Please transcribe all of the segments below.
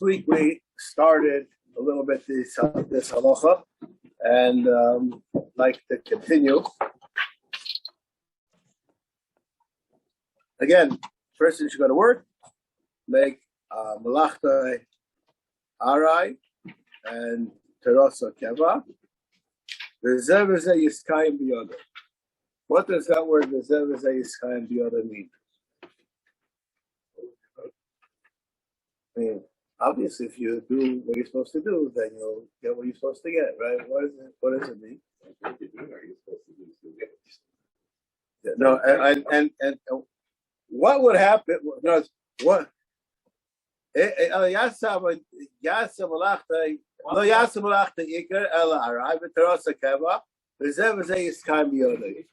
Last week we started a little bit this halacha, and I'd like to continue. Again, person should go to work, make malachta arai and terasa keva. V'zeh v'zeh yiskayim b'yodah. What does that word v'zeh v'zeh yiskayim b'yodah mean? I mean, obviously, if you do what you're supposed to do, then you'll get what you're supposed to get, right? What does it mean? No, and what would happen? No, what? If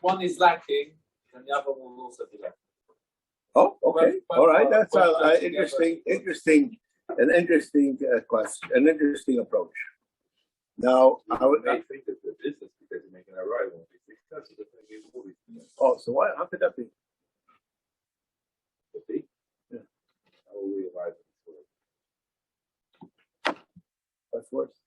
one is lacking, then the other will also be lacking. Oh, okay. All right. That's an interesting question, an interesting approach. Now, I would think that the business because you're making a right won't be successful. Oh, so why? How could that be? Could be. Yeah. How will we arrive at this? What's worse?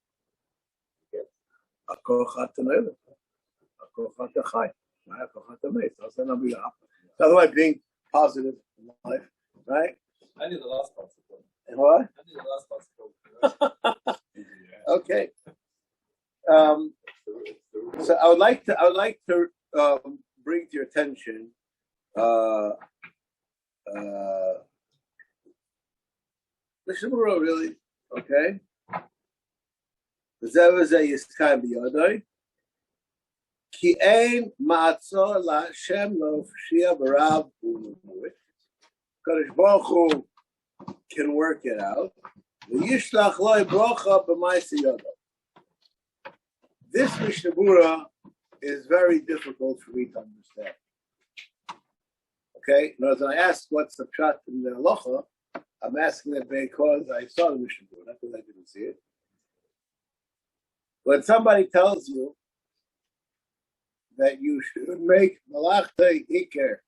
Otherwise, being positive in life, right? I need the last part. And what? I need the last part. Okay. So I would like to bring to your attention Mishnah Berurah, really, okay? Ki ein ma'atzor la'Hashem lo fshia b'rav u'mu'it. Kadosh Baruch Hu can work it out. V'yishlach lo brocha b'ma'aseh yodo. This Mishnah Berurah is very difficult for me to understand. Okay? Now, as I ask what's the pshat in the halacha, I'm asking it because I saw the Mishnah Berurah, not because I didn't see it. When somebody tells you that you should make malachta iker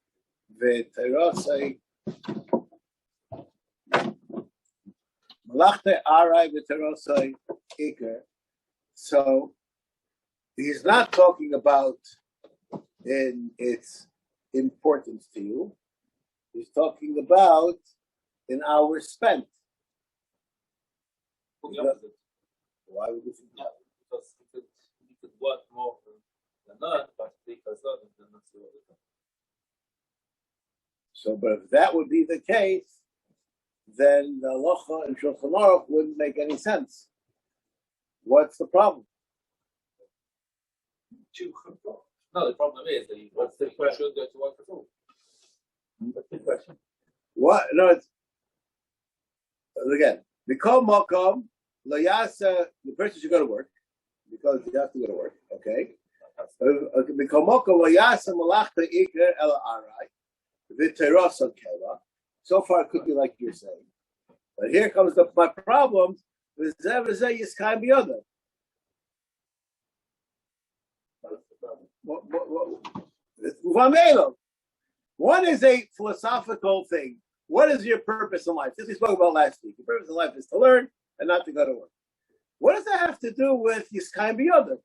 v'terasai malachta arai v'terasai iker, so he's not talking about in its importance to you. He's talking about in hours spent. Why would you think that? Because you could work more than that, but because not, then that's the other. So, but if that would be the case, then the halacha and Shulchan Aruch wouldn't make any sense. What's the problem? No, the problem is that you should go to work at all. What's the question? What? No, it's again. Mikol makom lo yasa. The person should go to work because you have to go to work. Okay. Mikol makom lo yasa malachta iker el arai v'terasa keva. So far, it could be like you're saying, but here comes my problem. V'zeh v'zeh yiskayim b'yodah. One is a philosophical thing. What is your purpose in life? This we spoke about last week. Your purpose in life is to learn and not to go to work. What does that have to do with Yiskayim b'yodah?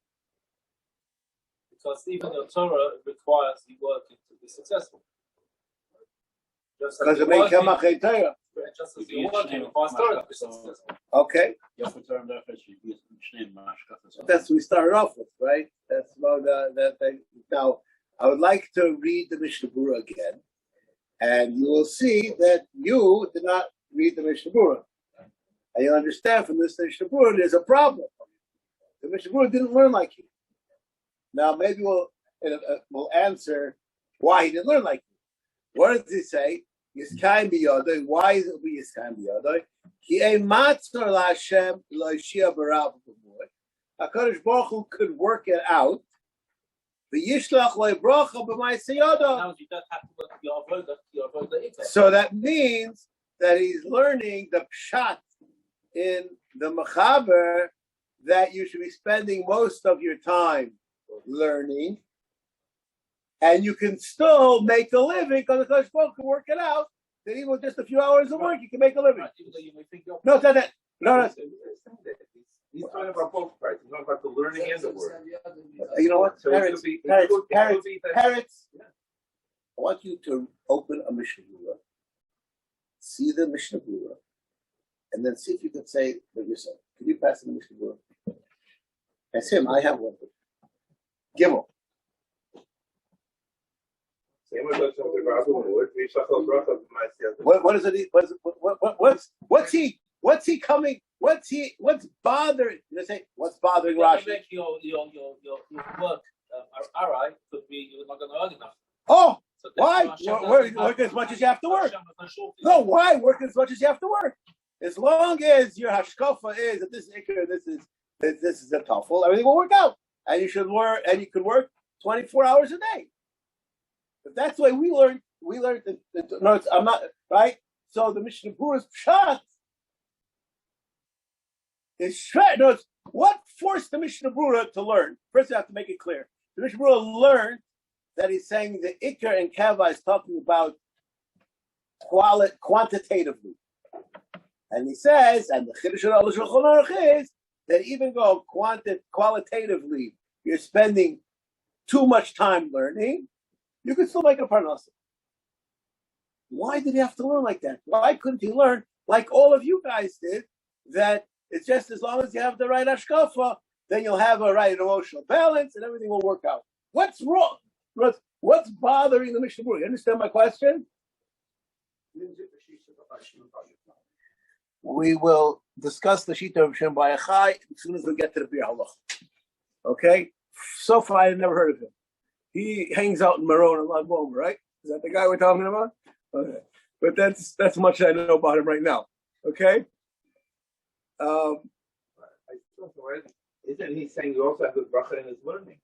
Because even the Torah requires you working to be successful. Because it makes Kemach Torah. Just as you're working requires Torah to be successful. Okay. That's what we started off with, right? That's about that thing. Now, I would like to read the Mishnah Berurah again, and you will see that you did not read the Mishnah Berurah. And you'll understand from this Mishnah Berurah there's a problem. The Mishnah Berurah didn't learn like you. Now, maybe we'll answer why he didn't learn like you. What does he say? Yiskayim b'yodah. Why is it be Yiskayim b'yodah? Ki ein matzor la'Hashem lo yishia b'rav u'mu'it. HaKadosh Baruch Hu could work it out. V'yishlach lo brocha b'ma'aseh yodah. Now you don't have to work your avodah. So that means that he's learning the pshat in the mechaber that you should be spending most of your time learning, and you can still make a living because the Kodesh Baruch can work it out. That even with just a few hours of work, you can make a living. Right, even though you may think no, it's not that. No. He's talking about both parts. He's talking about the learning and the word. You know what? So Parents, I want you to open a Mishnah Berurah, see the Mishnah Berurah, and then see if you can say it yourself. Can you pass the Mishnah Berurah? That's him. I have one. Gimel. What is it? What's he coming? What's bothering? You say what's bothering Rashi? Make your work alright, could be you're not going to earn enough. Oh, so why? Work as much as you have to work. No, why work as much as you have to work? As long as your hashkafa is that this is ikr, this is a tafel, everything will work out, and you should work, and you can work 24 hours a day. But that's the way we learned. We learned that no, I'm not right. So the Mishnah Berurah's pshat is shred. No, what forced the Mishnah Berurah to learn? First, you have to make it clear. The Mishnah Berurah learned that he's saying the ikr and kava is talking about quantitatively, and he says, and the chiddush of the Shulchan Aruch is that even though qualitatively you're spending too much time learning, you can still make a parnasa. Why did he have to learn like that? Why couldn't he learn like all of you guys did? That it's just as long as you have the right hashkafa, then you'll have a right emotional balance, and everything will work out. What's wrong? What's bothering the Mishnah Berurah? You understand my question? We will discuss the Shita of Shem Bayachai as soon as we get to the Bir Halach. Okay? So far, I've never heard of him. He hangs out in Maron and Lag Bomer, right? Is that the guy we're talking about? Okay. But that's much I know about him right now. Okay? Isn't he saying you also have the bracha in his learning?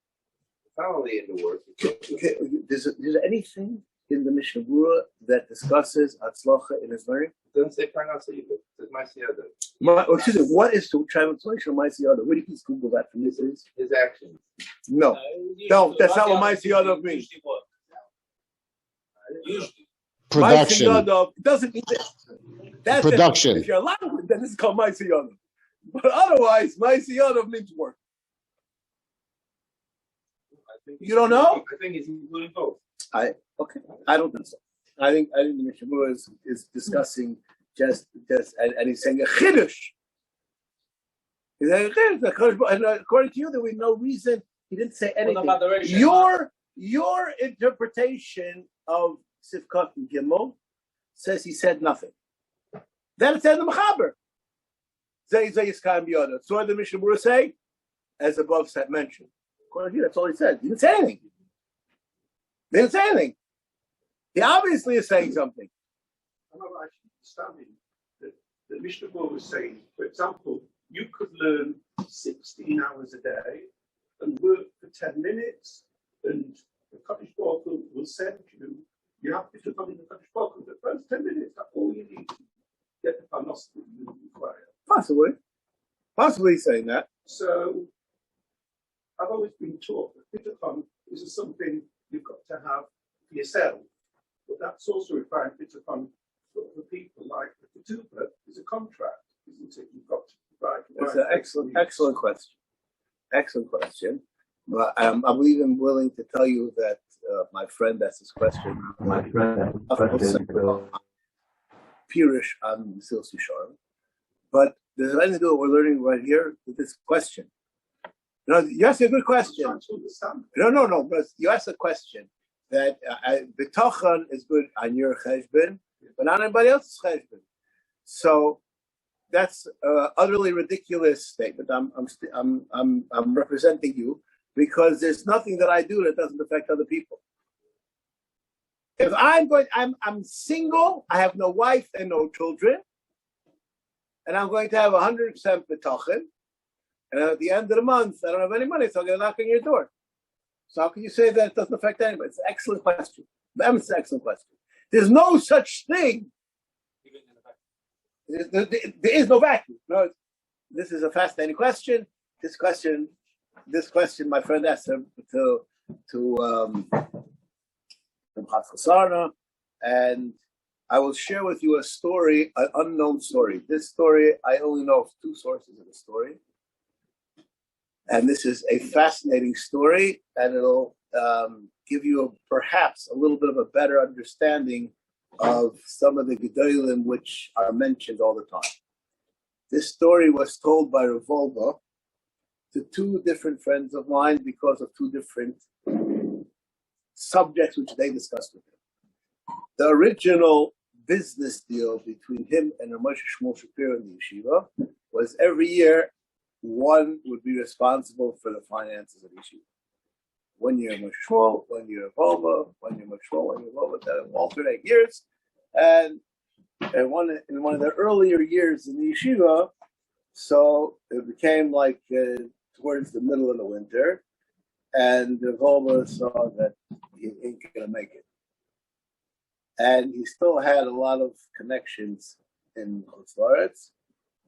It's not only in the words. Okay. There's anything in the Mishnah Berurah that discusses Atzlacha in his learning? It doesn't say Parnasa either. It says Ma'asiyada. Excuse me, what is the translation of Ma'asiyada? Where do you please Google that from this? His actions. No, that's not what Ma'asiyada means. Usually. Production. Ma'asiyada doesn't mean that. Production. If you're allowed, then this is called Ma'asiyada. But otherwise, Ma'asiyada means work. You don't know? I think he's including both. Okay. I don't think so. I think the Mishnah Berurah is discussing just and he's saying a chiddush. He's saying a chiddush. And according to you, there was no reason he didn't say anything. Your interpretation of Sifkat and Gimel says he said nothing. Then it said the Mechaber. So what did the Mishnah Berurah say? As above said mentioned. According to you, that's all he said. He didn't say anything. He obviously is saying something. I'm not actually understanding that the Mishnah Berurah was saying, for example, you could learn 16 hours a day and work for 10 minutes, and the Kaddish Baruch Hu will send you have to come in the Kaddish Baruch Hu the first 10 minutes, that's all you need to get the parnasa that you require. Possibly he's saying that. So, I've always been taught that bitachon is something you've got to have for yourself. But that's also requiring bitachon for people. Like the ketubah is a contract, isn't it? You've got to provide. That's an excellent question. But I'm even willing to tell you that my friend asked this question. Pirish on Mesilas Yesharim. But there's nothing to do with what we're learning right here with this question. You asked a good question. No. But you asked a question that bitachon is good on your cheshbon, but not on anybody else's cheshbon. So that's an utterly ridiculous statement. I'm representing you because there's nothing that I do that doesn't affect other people. If I'm single, I have no wife and no children, and I'm going to have 100% bitachon. And at the end of the month, I don't have any money, so I'm going to knock on your door. So how can you say that it doesn't affect anybody? It's an excellent question. It's an excellent question. There's no such thing. There is no vacuum. No, this is a fascinating question. This question, my friend asked him to Chasana, and I will share with you a story, an unknown story. This story, I only know of two sources of the story. And this is a fascinating story, and it'll give you perhaps a little bit of a better understanding of some of the Gedolim which are mentioned all the time. This story was told by Rav Wolbe to two different friends of mine because of two different subjects which they discussed with him. The original business deal between him and Moshe Shmuel Shapiro in the yeshiva was every year one would be responsible for the finances of the yeshiva. 1 year Moshe Shmuel, 1 year Wolbe, 1 year Moshe Shmuel, 1 year Wolbe, that alternate years. And in one of the earlier years in the yeshiva, so it became like towards the middle of the winter, and the Wolbe saw that he ain't going to make it. And he still had a lot of connections in Chutz La'aretz,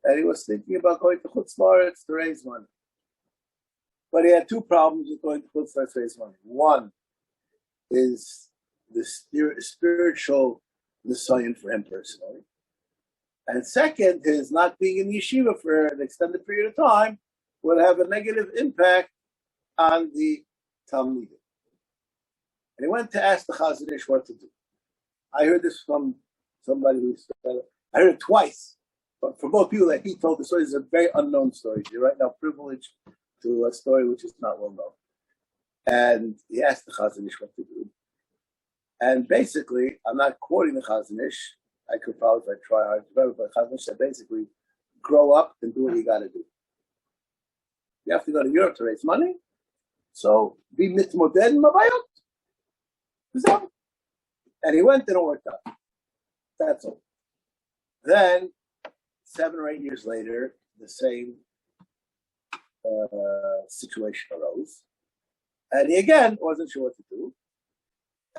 and he was thinking about going to Chutz La'aretz to raise money. But he had two problems with going to Chutz La'aretz to raise money. One is the spiritual nisayon for him personally. And second, his not being in yeshiva for an extended period of time would have a negative impact on the Talmudim. And he went to ask the Chazon Ish what to do. I heard this from somebody who said, I heard it twice, but for both people that he told the story, is a very unknown story. You're right now privileged to a story which is not well known. And he asked the Chazon Ish what to do. And basically, I'm not quoting the Chazon Ish. I could probably, if I try hard to remember, but Chazon Ish said basically, grow up and do what you got to do. You have to go to Europe to raise money, so be mitmoded in mabayot. And he went and it worked out. That's all. Then, 7 or 8 years later, the same situation arose. And he again wasn't sure what to do.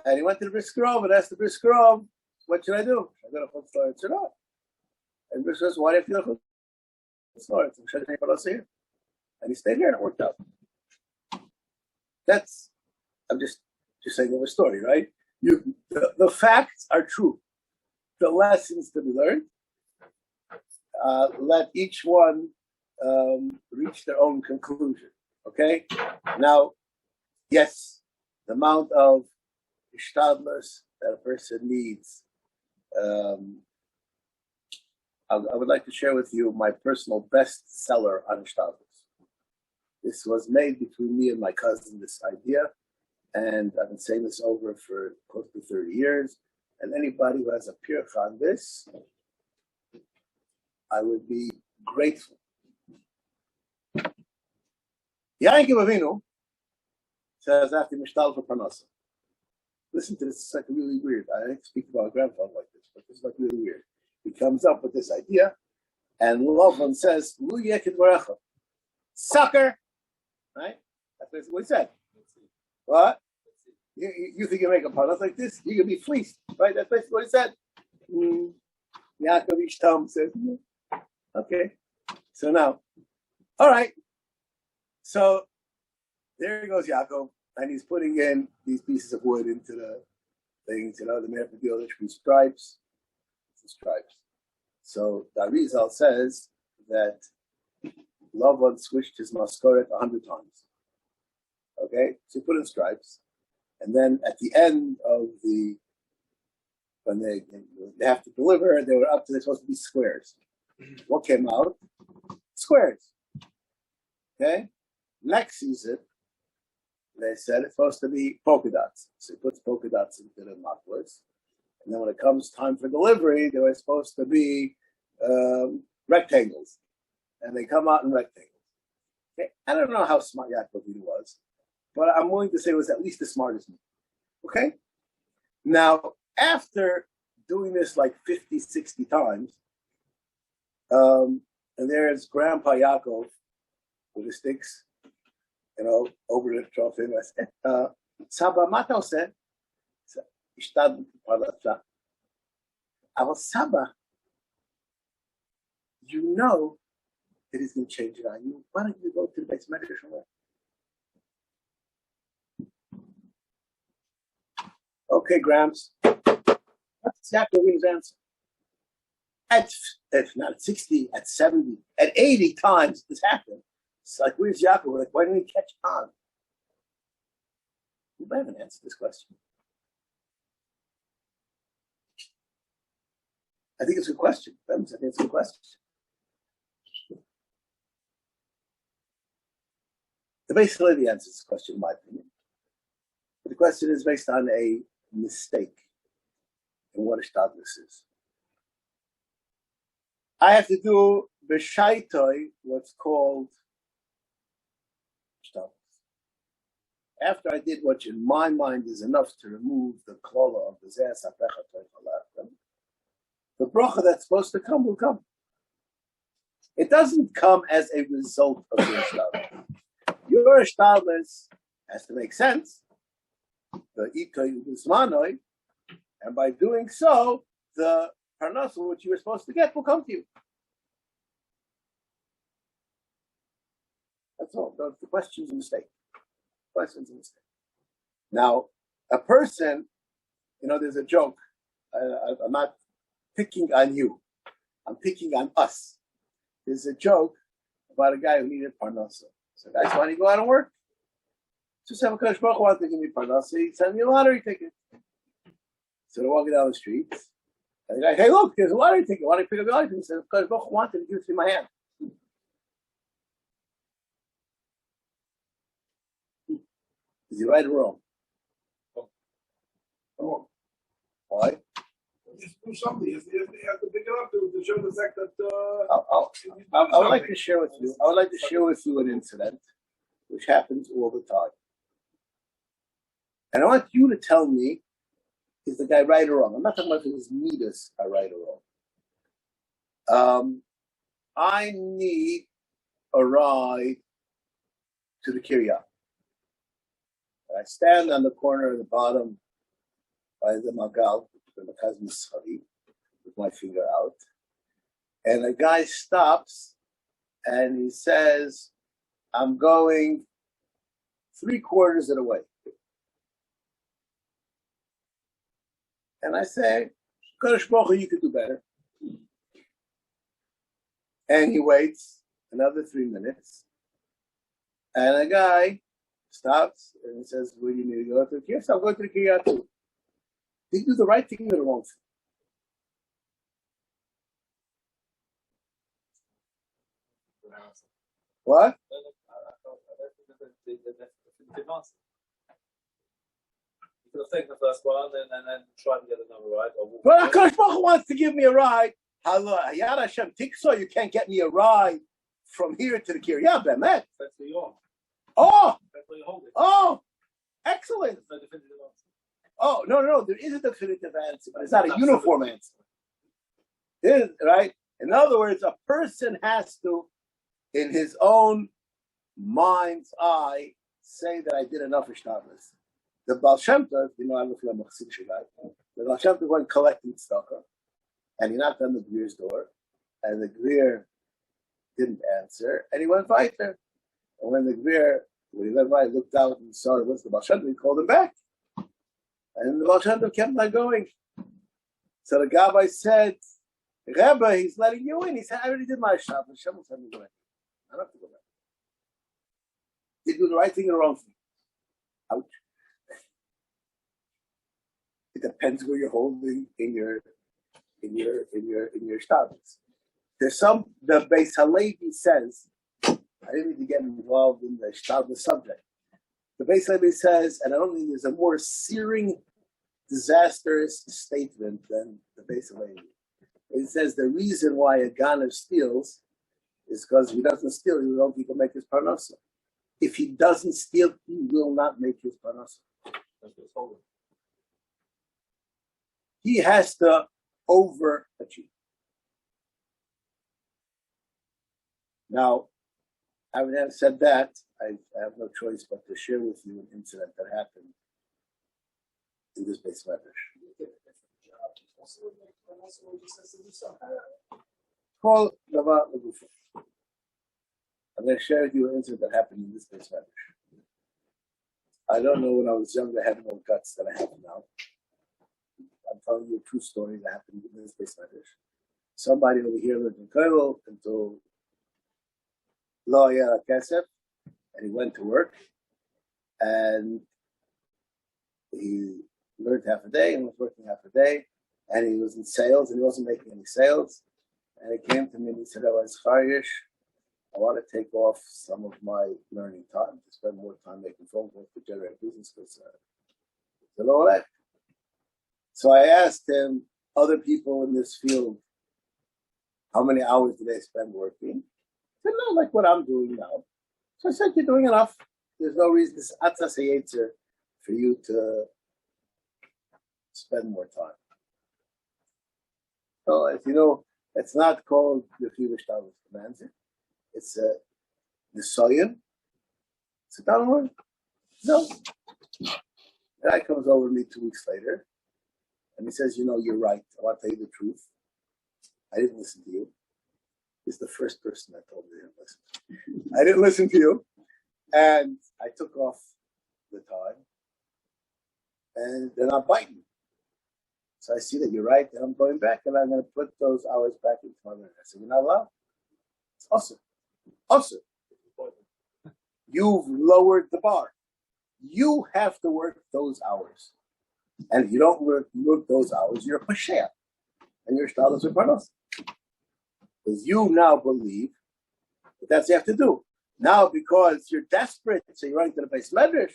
And he went to the Brisker Rov and asked the Brisker Rov, what should I do? Should I go to Chutz La'aretz or not? And the Brisker Rov said, why do you have to go to Chutz La'aretz? Should I take what else here? And he stayed here and it worked out. I'm just saying over a story, right? The facts are true. The lessons to be learned, let each one reach their own conclusion. Okay? Now, yes, the amount of hishtadlus that a person needs. I would like to share with you my personal bestseller on hishtadlus. This was made between me and my cousin, this idea, and I've been saying this over for close to 30 years. And anybody who has a pircha on this, I would be grateful. Yaakov Avinu says after Mishtal for Parnasa. Listen to this, it's like really weird. I didn't speak about a grandfather like this, but this is like really weird. He comes up with this idea, and Lavan says, Lu Yekid Barecha. Sucker! Right? That's basically what he said. What? You think you make a parnas like this? You can be fleeced, right? That's basically what he said. Yaakov Ishtam says, okay. So now, all right. So there goes Yaakov, and he's putting in these pieces of wood into the things, the man for deal, there should be stripes. Stripes. So the Arizal says that Lavan switched his maskoret 100 times. Okay, so he put in stripes, and then at the end of when they have to deliver, they're supposed to be squares. What came out? Squares. Okay, next season they said it's supposed to be polka dots, so he puts polka dots into the maklas, and then when it comes time for delivery, they were supposed to be rectangles, and they come out in rectangles. Okay, I don't know how smart Yaakov was, but I'm willing to say it was at least as smart as me. Okay? Now, after doing this like 50, 60 times, and there's Grandpa Yaakov with his sticks, over the trophy. I said, Saba, Mata said, Hishtadlus parlasha. Our Saba, you know that he's going to change it on you. Why don't you go to the base meditation? Okay, Gramps. That's Yaakov Avinu's answer. At, if not at 60, at 70, at 80 times this happened. It's like, where's Yaakov? Like, why didn't he catch on? We haven't answered this question. I think it's a good question. I think it's a good question. The basic lady answers this question, in my opinion. But the question is based on a mistake in what hishtadlus is. I have to do b'shaitoi what's called hishtadlus. After I did what in my mind is enough to remove the klola of the zeh sapecha toifalachem, the bracha that's supposed to come will come. It doesn't come as a result of your hishtadlus. Your hishtadlus has to make sense. The ikoy usmanoi, and by doing so, the parnasa which you were supposed to get will come to you. That's all. The question's a mistake. Question's a mistake. Now, a person, there's a joke. I'm not picking on you. I'm picking on us. There's a joke about a guy who needed parnasa. So guys, why don't you go out and work? Just have a Kadosh Baruch Hu wants to give me parnasa. He sent me a lottery ticket. So they're walking down the street. And the guy, hey, look, there's a lottery ticket. Why don't you pick up the lottery ticket? He said, Kadosh Baruch Hu wanted to give it to me in my hand. Is he right or wrong? Wrong. Why? Just do something. You have to pick it up to show the fact that. I would like to share with you. I would like to share with you an incident which happens all the time, and I want you to tell me: is the guy right or wrong? I'm not talking about if his midas are right or wrong. I need a ride to the Kiryat. I stand on the corner of the bottom by the Magal, the Makaz with my finger out. And a guy stops and he says, I'm going 3/4 of the way. And I say, Kadosh Baruch Hu, you could do better. And he waits another 3 minutes. And a guy stops and he says, "Where do you need to go to the Kiryat?" So I'm going to the Kiryat too. Did you do the right thing or the wrong thing? What? You could have taken the first one and then tried to get another ride. But Akash Baruch wants to give me a ride. Hayar Hashem Tikso, you can't get me a ride from here to the Kiryat. Bemet. That's where you are. Oh! That's where you hold it. Oh! Excellent. There's no definitive answer. Oh, no. There is a definitive answer, but it's not a uniform answer. It is, right? In other words, a person has to, in his own mind's eye, say that I did enough hishtadlus. The Baal Shem Tov, I don't know if you're a Machzir Shabbat, the Baal Shem Tov went collecting tzedakah, and he knocked on the Gvir's door, and the Gvir didn't answer, and he went weiter. And when the Gvir, when he went by, looked out and saw it was the Baal Shem Tov, he called him back. And the Baal Shem Tov kept on going. So the Gabbai said, Rebbe, he's letting you in. He said, I already did my shop. The Shem will send me away. I don't have to go back. Did you do the right thing or the wrong thing? Ouch. It depends where you're holding in your hishtadlus. There's the Beis Halevi says, I didn't need to get involved in the hishtadlus subject. The Beis Halevi says, and I don't think there's a more searing, disastrous statement than the Beis Halevi. It says the reason why a ganav steals is because if he doesn't steal, he won't people make his parnasa. If he doesn't steal, he will not make his parnasa. He has to overachieve. Now, having said that, I have no choice but to share with you an incident that happened in this base medrash. I'm going to share with you an incident that happened in this base medrash. I don't know when I was younger I had more guts than I have now. I'm telling you a true story that happened in this place like this. Somebody over here lived in Kotel until Lo Yara Kesef, and he went to work, and he learned half a day and was working half a day, and he was in sales, and he wasn't making any sales. And he came to me and he said, Rav Zachariash, I want to take off some of my learning time to spend more time making phone calls to generate business because it's a low life. So I asked him, other people in this field, how many hours do they spend working? He said, no, like what I'm doing now. So I said, you're doing enough. There's no reason, this atzas exert for you to spend more time. So as you know, it's not called the hishtadlus commands it. It's a nisayon. It's a downward. No. The guy comes over to me 2 weeks later, and he says, you're right. I want to tell you the truth. I didn't listen to you. He's the first person that told me I didn't listen. I didn't listen to you. And I took off the time. And they're not biting. So I see that you're right, and I'm going back, and I'm going to put those hours back into my learning. I said, you're not allowed. It's awesome. Awesome. You've lowered the bar. You have to work those hours. And if you don't work those hours, you're a pasher. And you're hishtadlus v'parnos. Because you now believe that that's what you have to do. Now, because you're desperate, so you're running to the base medrash,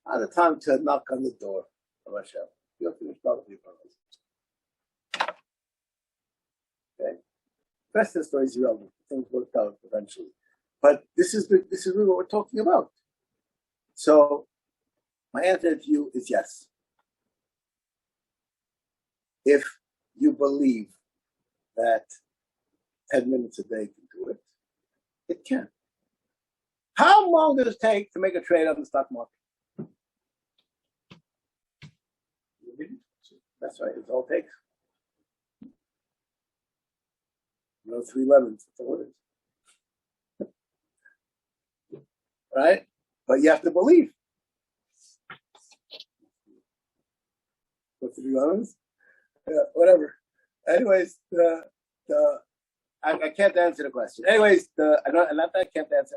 not the time to knock on the door of Hashem. You have to be hishtadlus v'parnos. Okay? The rest of the story is irrelevant. Things worked out eventually. But this is really what we're talking about. So my answer to you is yes. If you believe that 10 minutes a day can do it, it can. How long does it take to make a trade on the stock market? That's right, it's all it takes. 3 lemons, that's all it is. Right? But you have to believe. What's 3 lemons? Yeah, whatever. Anyways, I can't answer the question. Anyways, not that I can't answer.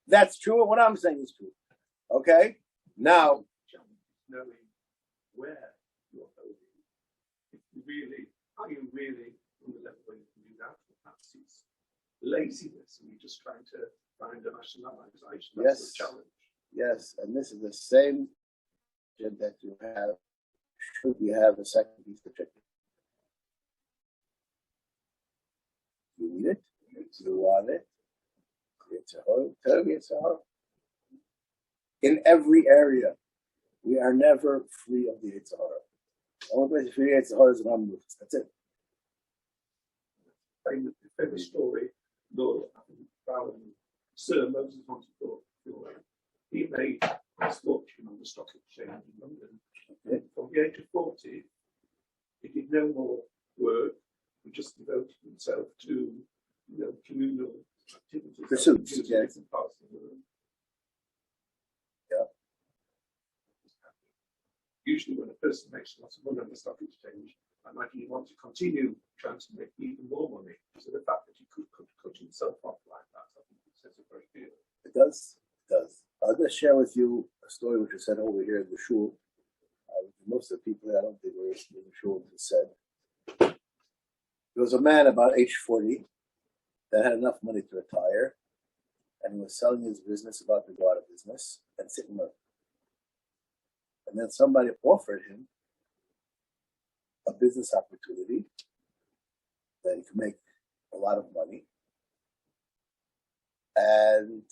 That's true. What I'm saying is true. Okay. Now, knowing where you're going. Are you really on the level where you can do that? Perhaps it's laziness, and you're just trying to find a rationalization. That's yes, the challenge. Yes, and this is the same that you have. Should you have a second piece of chicken? You eat it. You want it. It's a whole. It's a whole. In every area, we are never free of the Yetzer Hara. The only place free of the Yetzer Hara is in Amrut. That's it. Famous story, about Sir Moses Montefiore. He made his fortune on the stock exchange in London. And from the age of 40, he did no more work. He just devoted himself to communal activities. Pursuits, yes. Yeah. Usually when a person makes lots of money on the stock exchange, I imagine you want to continue trying to make even more money. So the fact that he could cut himself off like that, I think it says a great deal. It does. It does. I'll just share with you a story which is said over here in the shul. Most of the people I don't think were in the shul said. There was a man about age 40 that had enough money to retire, and he was selling his business, about to go out of business, and sit and learn. And then somebody offered him a business opportunity that he could make a lot of money, and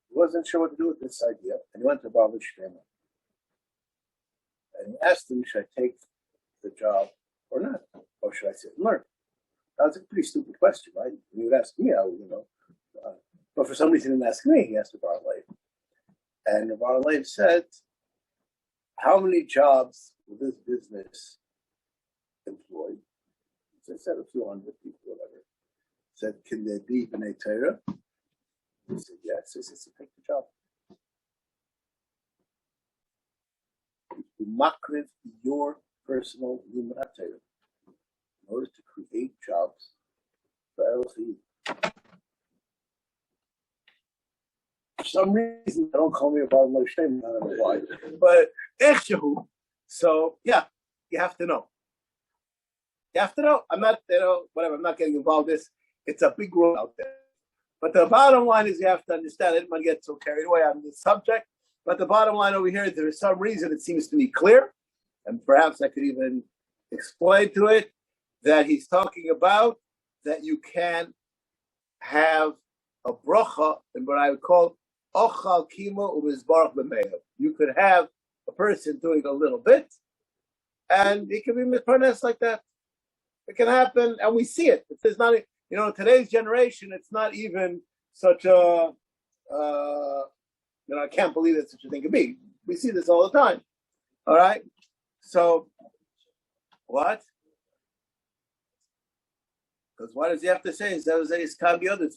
he wasn't sure what to do with this idea, and he went to Baruch Shlomo. And he asked him, should I take the job or not? Or should I sit and learn? That was a pretty stupid question, right? He would ask me, but for some reason he didn't ask me, he asked the Bar Leib. And the Bar Leib said, how many jobs will this business employ? So I said a few hundred people, whatever. He said, can they be B'nai Torah? He said, yes. So he said, so take the job. makriv your personal human in order to create jobs for Elohim. For some reason, they don't call me about my shame. I don't know why, but Echshahu. So yeah, you have to know. You have to know. I'm not, whatever. I'm not getting involved in this. It's a big world out there. But the bottom line is you have to understand. I didn't want to get so carried away on this subject. But the bottom line over here, there is some reason it seems to be clear, and perhaps I could even explain to it that he's talking about that you can have a bracha in what I would call ochal kimo umizbarach b'meyav. You could have a person doing a little bit, and it can be misparnessed like that. It can happen, and we see it. It's not, in today's generation, it's not even such a, I can't believe that such a thing could be. We see this all the time. All right? So, what? Because why does he have to say, it's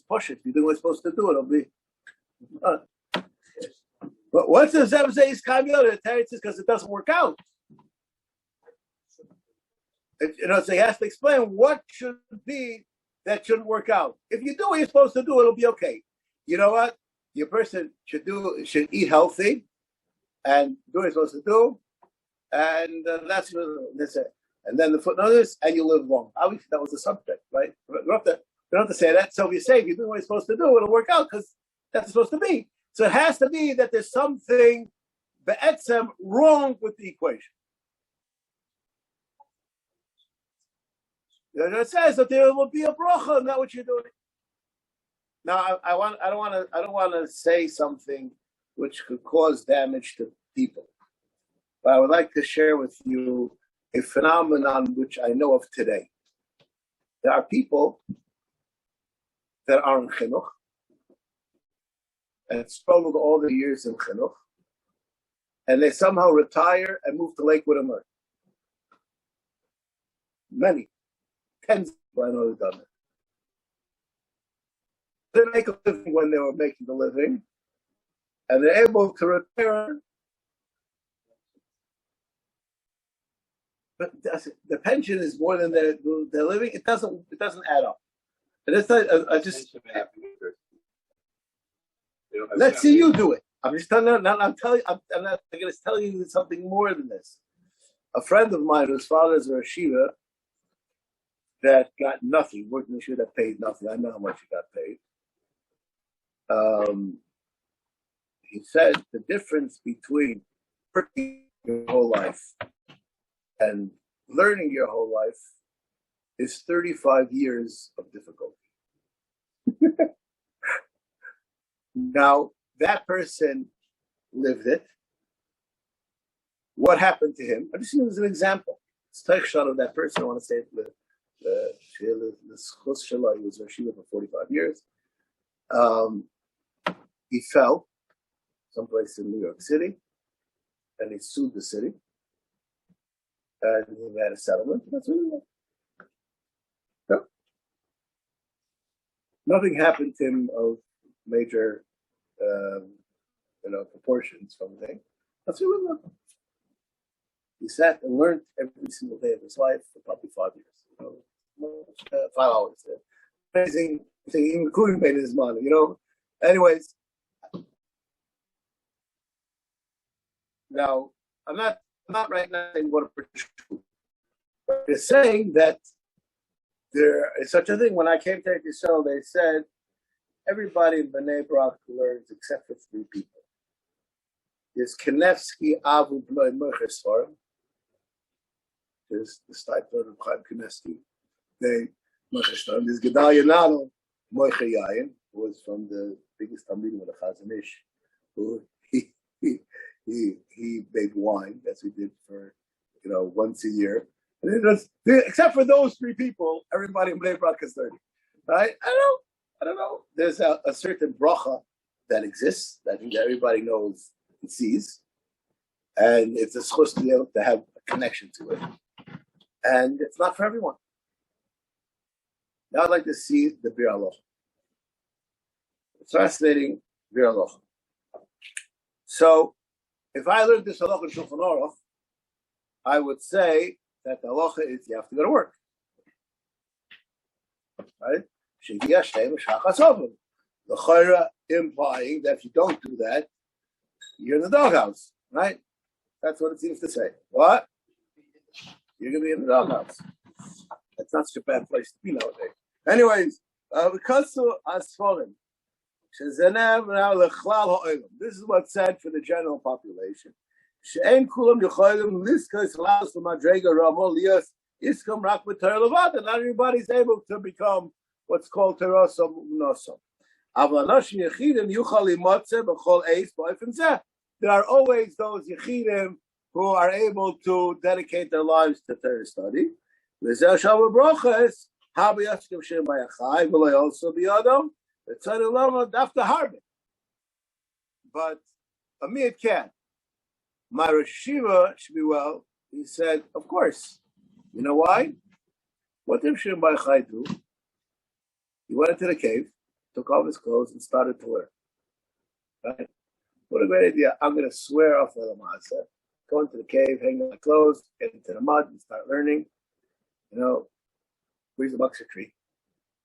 push it. If you do what you're supposed to do, it'll be. But what's the Zevzei is Kamiyot? It's because it doesn't work out. So he has to explain what should be that shouldn't work out. If you do what you're supposed to do, it'll be okay. You know what? Your person should eat healthy and do what you're supposed to do, and that's it. And then the footnote is, and you live long. Obviously, that was the subject, right? You don't have to say that. So if you say if you do what you're supposed to do, it'll work out because that's supposed to be. So it has to be that there's something be'etzem wrong with the equation. It says that there will be a bracha, not what you're doing. Now, I don't want to say something which could cause damage to people, but I would like to share with you a phenomenon which I know of today. There are people that are in chinuch and struggled all the years in chinuch, and they somehow retire and move to Lakewood and learn. Many. Tens of people I know have done it. They make a living when they were making a living, and they're able to retire. But the pension is more than their living. It doesn't add up. And it's I just let's see you do it. I'm just telling you. I'm not going to tell you something more than this. A friend of mine whose father is a yeshiva that got nothing, worked in the yeshiva that paid nothing. I know how much he got paid. He said the difference between working your whole life and learning your whole life is 35 years of difficulty. Now, that person lived it. What happened to him? I just use an example. It's a shot of that person. I want to say the schus shelo, he was a yeshiva for 45 years. He fell someplace in New York City, and he sued the city, and he had a settlement. That's what he was. No. Nothing happened to him of major, proportions from the thing. That's what he was. He sat and learned every single day of his life for probably 5 years. 5 hours. Amazing thing, including paying his money. Anyways. Now, I'm not right now saying what a British but they're saying that there is such a thing. When I came to Yisrael, they said everybody in Bnei Brak learns except for 3 people. There's Kanevsky Avu Bnei Merchesvar. There's the Steipler of Chaim Kanevsky. There's Gedalia Nado Moiche Yayin, who was from the biggest Talmidim of the Chazon Ish, who he made wine. That's what he did for once a year. And it was, except for those 3 people, everybody in Bnei Brak is 30. Right? I don't know. There's a certain bracha that exists that everybody knows and sees, and it's a schus to be able to have a connection to it. And it's not for everyone. Now I'd like to see the Bir Halacha. It's fascinating, Bir Halacha. So, if I learned this halacha in Shulchan Aruch, I would say that the halacha is you have to go to work. Right? The chayra implying that if you don't do that, you're in the doghouse, right? That's what it seems to say. What? You're going to be in the doghouse. That's not such a bad place to be nowadays. Anyways, because of asforim, this is what's said for the general population. Not everybody's able to become what's called terosam unosom. There are always those yechidim who are able to dedicate their lives to Torah study. But Amir can. My Rosh Yeshiva should be well. He said, of course. You know why? What did Shem Bayachai do? He went into the cave, took off his clothes, and started to learn. Right? What a great idea. I'm going to swear off the Lamasa. Go into the cave, hang my clothes, get into the mud, and start learning. You know, where's the buxa tree?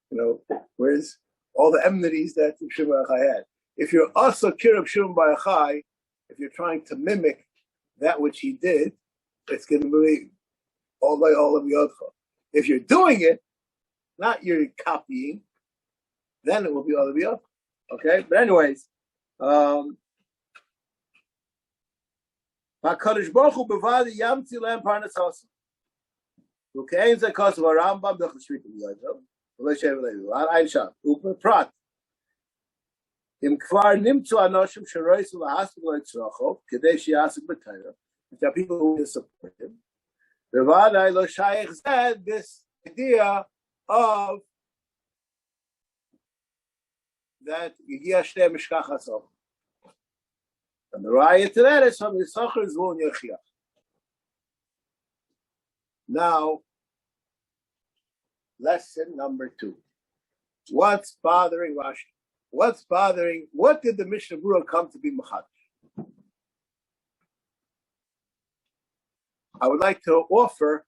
You know, where's all the enmities that Shem Bayachai had? If you're also Kirab Shem Bayachai, if you're trying to mimic that which he did, it's going to be all of Yodcha. If you're doing it, not you're copying, then it will be all of Yodcha. Okay? But anyways, HaKadosh Baruch Hu bevadi yamtzi lehem parnasos. Ukein ze kosav Rambam b'chashritim yodov. V'leishev lehu. Ein sham. Upeprat. Im kvar nimtzu anoshim sheroisu lahasik loitzrochov kedei sheyasik b'Torah. There are people who will support him. Bevadai lo shayich said this idea of that Yigia Shtei Mishkach HaSoch. And the raya to that is from Yisachar Zvul Yechiach. Now, lesson number 2. What's bothering Rashi? What did the Mishnah Berurah come to be Machad? I would like to offer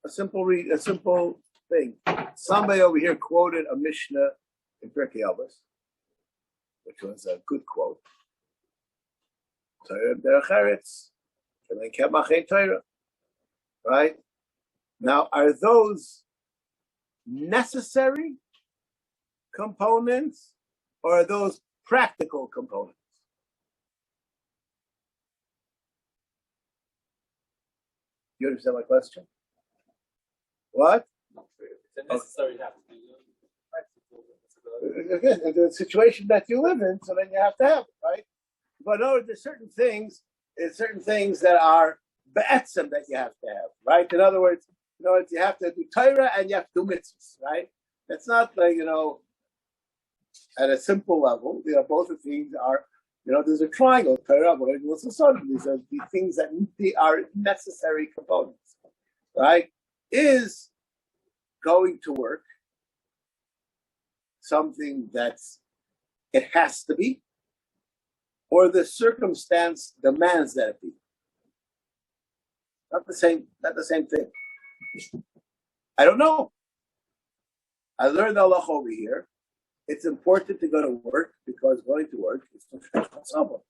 a simple thing. Somebody over here quoted a Mishnah in Pirkei Avos, which was a good quote. Right? Now, are those necessary components or are those practical components? You understand my question? What? It's a necessary have to be practical. Again, the situation that you live in, so then you have to have it, right? But no, there's certain things that are be'etzem that you have to have, right? In other words, you have to do Torah and you have to do mitzvahs, right? It's not like, at a simple level, both of things are, there's a triangle, Torah, these are the things that are necessary components, right? Is going to work something it has to be, or the circumstance demands that it be? Not the same thing. I don't know. I learned Allah over here. It's important to go to work because going to work is to someone.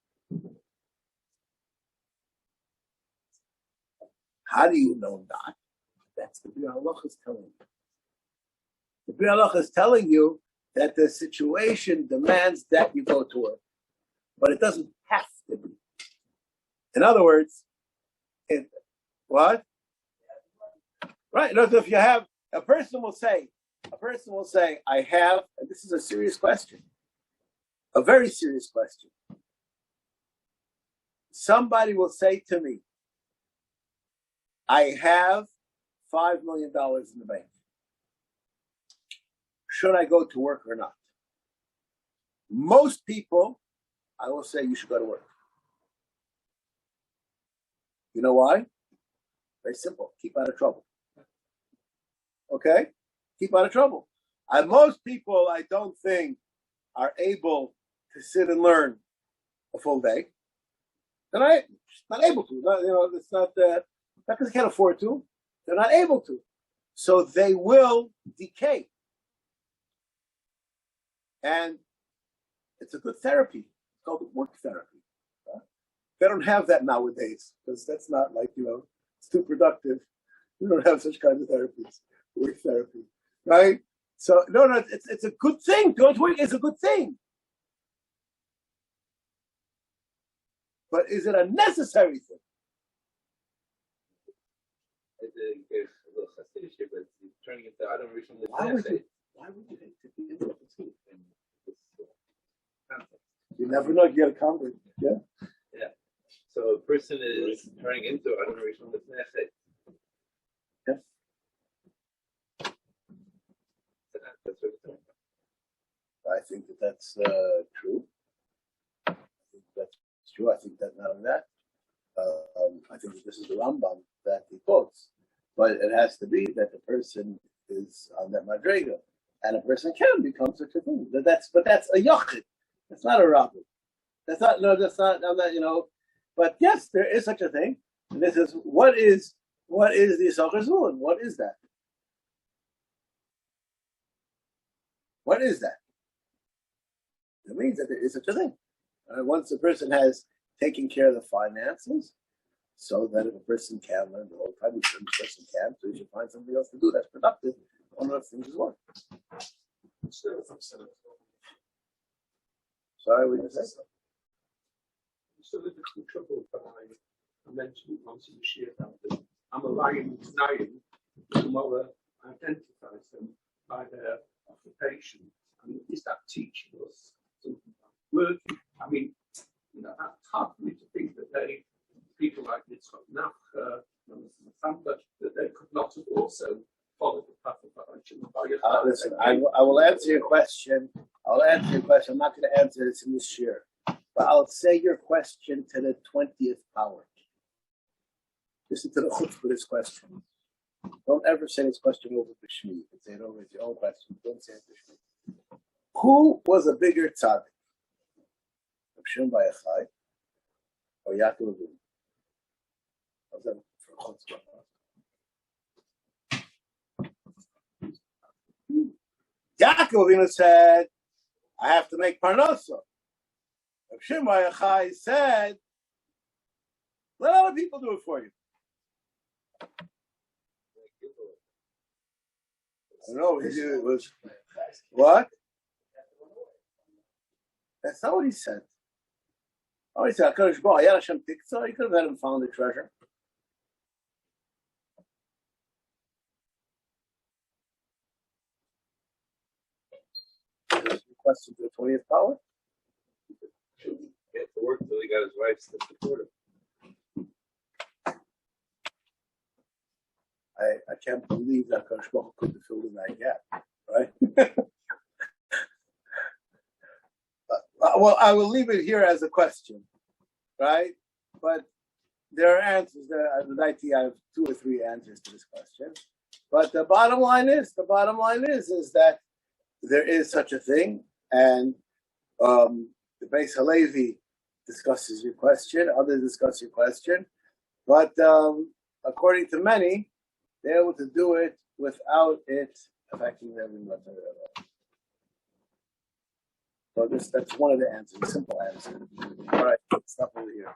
How do you know that? That's the Bri Halacha is telling you. The Bri Halacha is telling you that the situation demands that you go to work, but it doesn't have to be. In other words, what? Right. If you have a person will say, I have, and this is a serious question, a very serious question. Somebody will say to me, I have $5 million in the bank. Should I go to work or not? Most people, I will say you should go to work. You know why? Very simple. Keep out of trouble. Okay? Keep out of trouble. And most people, I don't think, are able to sit and learn a full day. And I'm not able to. It's not Not because they can't afford to, they're not able to. So they will decay. And it's a good therapy. It's called work therapy. They don't have that nowadays because that's not like, it's too productive. We don't have such kinds of therapies. Work therapy, right? So, no, it's a good thing. Going to work is a good thing. But is it a necessary thing? Turning into I don't reach from the Why would you hate to be in the two? You never know, you get a convert. Yeah. Yeah. So a person is turning into I don't reach from the Yes. That's what it's doing. I think that's true. I think that's true. I think that not only that. I think that this is the Rambam that he quotes. But it has to be that the person is on that madrega, and a person can become such a thing. But that's a yochid. That's not a rabbi. That's not. I'm not. But yes, there is such a thing. And this is what is the Yisachar Zulun? What is that? What is that? It means that there is such a thing. Once a person has taken care of the finances, so that if a person can learn the whole time, a person can, so you should find something else to do that's productive. One of those things is work. Sorry, what did you say? So the trouble that I mentioned once in the share that I'm a lion denying the mother identifies them by their occupation. I mean, is that teaching us something about working? I mean, that's hard for me to think that people like Yitzchak Nach, that they could not have also followed the path of listen, I will answer your question. I'll answer your question. I'm not going to answer this in this year, but I'll say your question to the 20th power. Listen to the chutz for this question. Don't ever say this question over B'Shmi. You can say it over as your own question. Don't say it B'Shmi. Who was a bigger tzaddik? Rav Shimon bar Yochai or Yaakov Avinu? How's that for chutz? Yaakov Avinu said, I have to make parnasa. Rav Shimon bar Yochai said, let other people do it for you. I don't know, it was, what? That's not what he said. Oh, he said, HaKadosh Baruch Hu, Yad Hashem Tiktzah, he could have had him found the treasure. Question to the 20th power? He had to work until he got his wife's to support him. I can't believe that HaKadosh Baruch Hu could have filled in that gap, right? Well, I will leave it here as a question, right? But there are answers. I have 2 or 3 answers to this question. But the bottom line is that there is such a thing, and the Beis Halevi discusses your question, others discuss your question, but according to many, they're able to do it without it affecting them in whatsoever. So that's one of the answers, a simple answer. All right, stop over here.